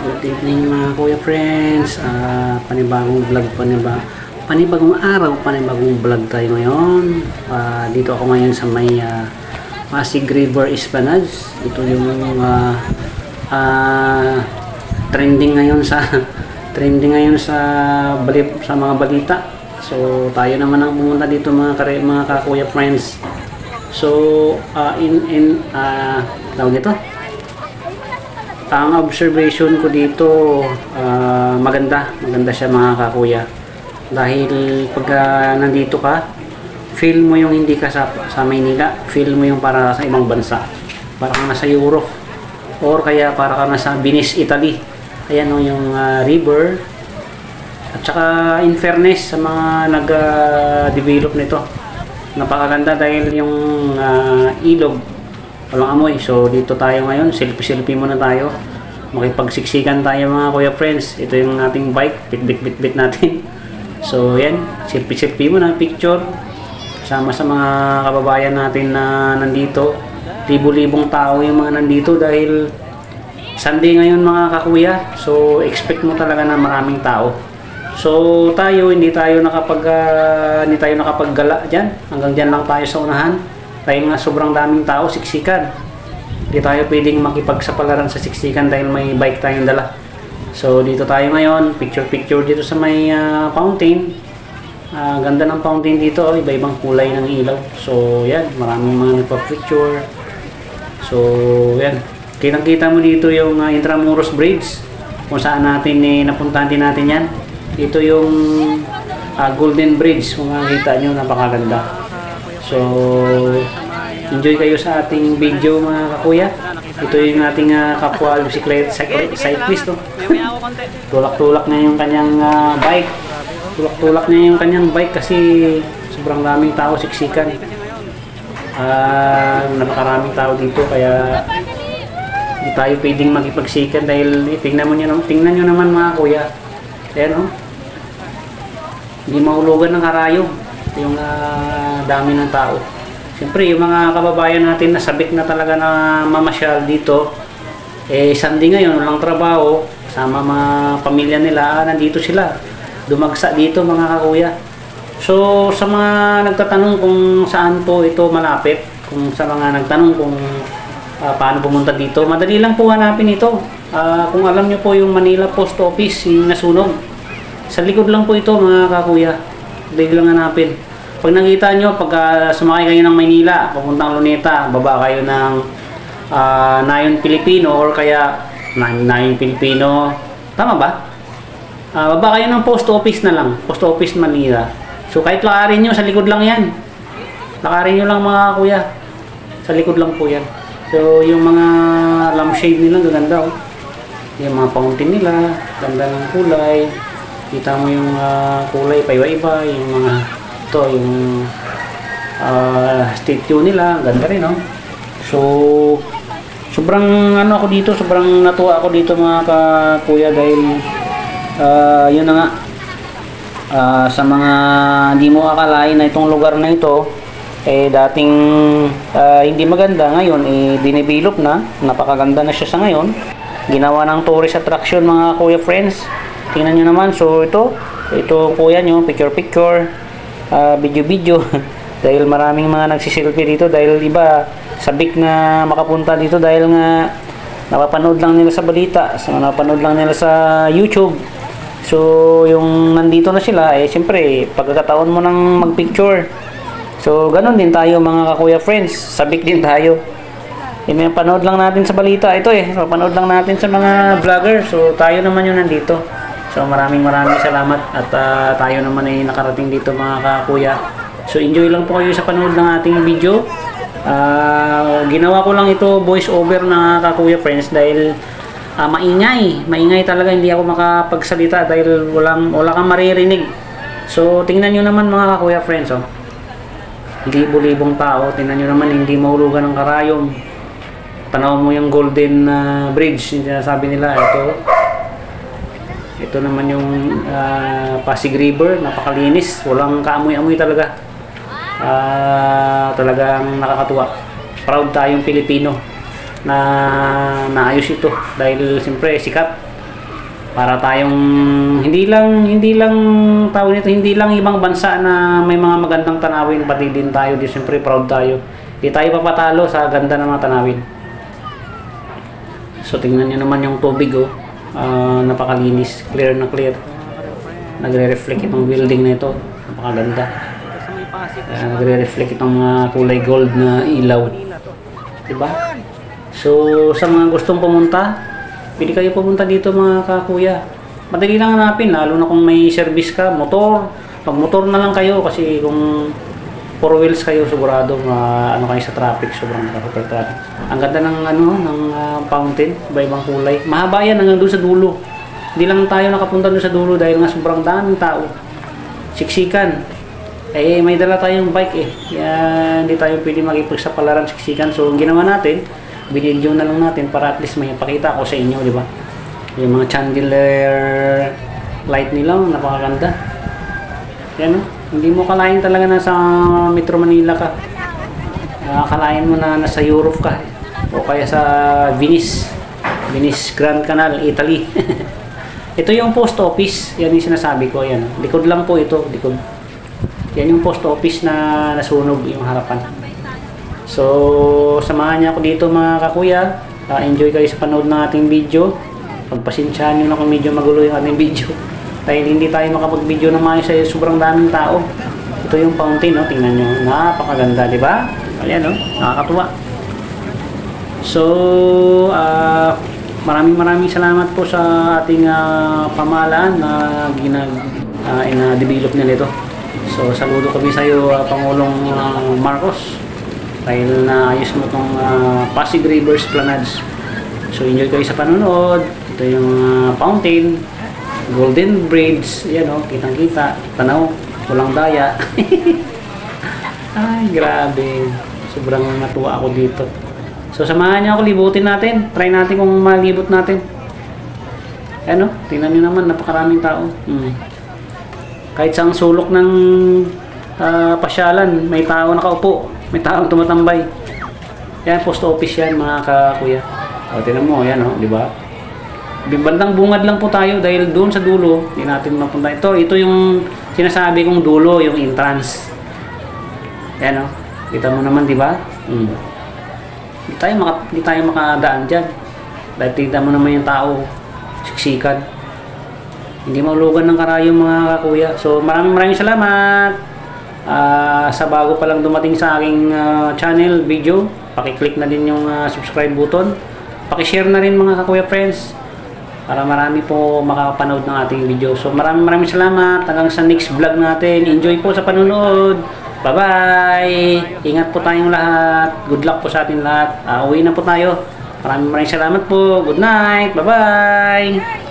Good evening mga kuya friends, panibagong vlog, panibagong araw, panibagong vlog tayo ngayon. Dito ako ngayon sa may Pasig River Esplanade. Ito yung trending ngayon sa mga balita. So tayo naman ang pumunta dito mga kakuya friends. So tawag ito. Ang observation ko dito, maganda siya mga kakuya. Dahil pag nandito ka, feel mo yung hindi ka sa Maynila, feel mo yung para sa ibang bansa. Para kang nasa Europe or kaya para kang nasa Venice, Italy. Ayan yung river. At saka in fairness sa mga nag-develop nito, napakaganda dahil yung ilog walang amoy. So dito tayo ngayon, selfie muna tayo, makipagsiksikan tayo mga kuya friends. Ito yung ating bike, bit natin. So yan, selfie muna, picture sama sa mga kababayan natin na nandito. Libo-libong tao yung mga nandito dahil Sunday ngayon mga kakuya. So expect mo talaga na maraming tao. So tayo hindi tayo nakapaggala diyan. Hanggang diyan lang tayo sa unahan. Dahil nga sobrang daming tao, siksikan. Hindi tayo pwedeng makipagsapalaran sa siksikan dahil may bike tayong dala. So dito tayo ngayon, picture dito sa may fountain. Ganda ng fountain dito, iba-ibang kulay ng ilaw. So yan, maraming mga nagpa-picture. So yan, kitang-kita mo dito yung Intramuros Bridge, kung saan napuntahan din natin yan. Ito yung Golden Bridge, kung makikita nyo, napakaganda. So, enjoy kayo sa ating video mga kakuya. Ito yung ating kapwa cyclist. Tulak-tulak na yung kanyang bike. Tulak-tulak na yung kanyang bike kasi sobrang daming tao, siksikan. Napakaraming tao dito kaya hindi tayo pwedeng magipagsikan dahil tingnan nyo naman mga kuya. Ayan hindi mahulugan ng karayo yung dami ng tao. Siyempre yung mga kababayan natin nasabik na talaga na mamasyal dito, Sunday ngayon walang trabaho, sama mga pamilya nila, nandito sila, dumagsa dito mga kakuya. So sa mga nagtatanong kung saan po ito malapit, kung sa mga nagtanong kung paano pumunta dito, madali lang po hanapin ito. Kung alam nyo po yung Manila Post Office, yung nasunog, sa likod lang po ito mga kakuya. Dali lang hanapin. Pag nakita nyo, pag sumakay kayo ng Maynila, papuntang Luneta, baba kayo ng Nayon Pilipino or kaya Nayon Pilipino, tama ba? Baba kayo ng Post Office na lang, Post Office Manila. So kahit lakarin nyo, sa likod lang yan. Lakarin nyo lang mga kuya, sa likod lang po yan. So yung mga lampshade nila, gaganda yung mga fountain nila, ganda ng kulay. Kita mo yung kulay, paiba-iba, yung mga yung statue nila, ganda rin So sobrang ako dito, sobrang natuwa ako dito mga kakuya dahil yun na nga, sa mga hindi mo akalain na itong lugar na ito dating hindi maganda, ngayon dinevelop na, napakaganda na siya sa ngayon, ginawa ng tourist attraction mga kuya friends. Tingnan nyo naman. So ito kuya nyo, picture, video dahil maraming mga nagsiselfie dito dahil iba sabik na makapunta dito dahil nga napapanood lang nila sa balita, napapanood lang nila sa YouTube. So yung nandito na sila, siyempre pagkakataon mo nang magpicture. So ganun din tayo mga kakuya friends, sabik din tayo. May panood lang natin sa balita ito mapanood lang natin sa mga vlogger. So tayo naman yung nandito. So maraming salamat at tayo naman ay nakarating dito mga kakuya. So enjoy lang po kayo sa panood ng ating video. Ginawa ko lang ito voice over na Kakuya Friends dahil maingay talaga, hindi ako makapagsalita dahil wala kang maririnig. So tingnan nyo naman mga Kakuya Friends, oh. Libo-libong tao, tingnan nyo naman, hindi mahulugan ng karayom. Tanaw mo yung Golden Bridge, yung sinasabi nila. Ito naman yung Pasig River, napakalinis, walang kaamoy-amoy talaga. Talagang nakakatuwa. Proud tayong Pilipino na naayos ito dahil siyempre sikat. Para tayong hindi lang tao nito, hindi lang ibang bansa na may mga magandang tanawin, pati din tayo, di siyempre proud tayo. Hindi tayo papatalo sa ganda ng mga tanawin. So tingnan niyo naman yung tubig, oh. Napakalinis, clear na clear. Nagre-reflect itong building na ito, napakaganda. Nagre-reflect itong kulay gold na ilaw, diba? So sa mga gustong pumunta, pwede kayo pumunta dito mga Kakuya. Madali lang hanapin, lalo na kung may service ka, motor. Pag motor na lang kayo kasi kung 4 wheels kayo, sigurado ano kayo sa traffic, sobrang super traffic. Ang ganda ng fountain, iba-ibang kulay. Mahaba yan hanggang doon sa dulo. Hindi lang tayo nakapunta doon sa dulo dahil nga sobrang daming tao. Siksikan. May dala tayong bike kaya hindi tayo pwede makipagsapalaran siksikan. So ang ginawa natin, binidyo na lang natin para at least may pakita ko sa inyo, di ba? Yung mga chandelier light nila, napakaganda. Yan, hindi mo kalain talaga na sa Metro Manila ka. Kalain mo na nasa Europe ka o kaya sa Venice Grand Canal, Italy. Ito yung post office, yan yung sinasabi ko, yan. Likod lang po ito, likod. Yan yung post office na nasunog yung harapan. So, samahan niya ako dito mga Kakuya. Enjoy kayo sa panood ng ating video. Pagpasensyahan nyo na kung medyo magulo yung ating video. Dahil hindi tayo makapag-video na maayos sa sobrang daming tao. Ito yung fountain, no? Tingnan nyo. Napakaganda, di ba? Ayan, no? Nakakatuwa. So, maraming salamat po sa ating pamahalaan na develop nila ito. So, saludo kami sa iyo, Pangulong Marcos. Dahil naayos mo itong Pasig River Esplanades. So enjoy kayo sa panonood. Ito yung fountain, Golden Bridge, yan o, kitang-kita, tanaw, walang daya. Ay, grabe. Sobrang natuwa ako dito. So samahan niyo ako, libutin natin. Try natin kung malibot natin. Ano, tingnan niyo naman, napakaraming tao. Kahit sa sulok ng pasyalan, may tao nakaupo. May taong tumatambay. Yan, post office yan mga Kakuya. O, tinan mo, yan o, di ba? Bandang bungad lang po tayo dahil doon sa dulo, hindi natin mapunta. Ito yung sinasabi kong dulo, yung entrance. Yan o, kita mo naman, di ba? Hindi tayo makadaan dyan. Dahil tignan mo naman yung tao, siksikan. Hindi maulugan ng karayong mga Kakuya. So, maraming salamat. Sa bago pa lang dumating sa aking channel video, paki-click na din yung subscribe button, paki-share na rin mga Kakuya Friends para marami po makapanood ng ating video. So maraming salamat, hanggang sa next vlog natin. Enjoy po sa panonood. Bye bye, ingat po tayong lahat, good luck po sa atin lahat. Uwi na po tayo. Maraming salamat po, good night, bye bye.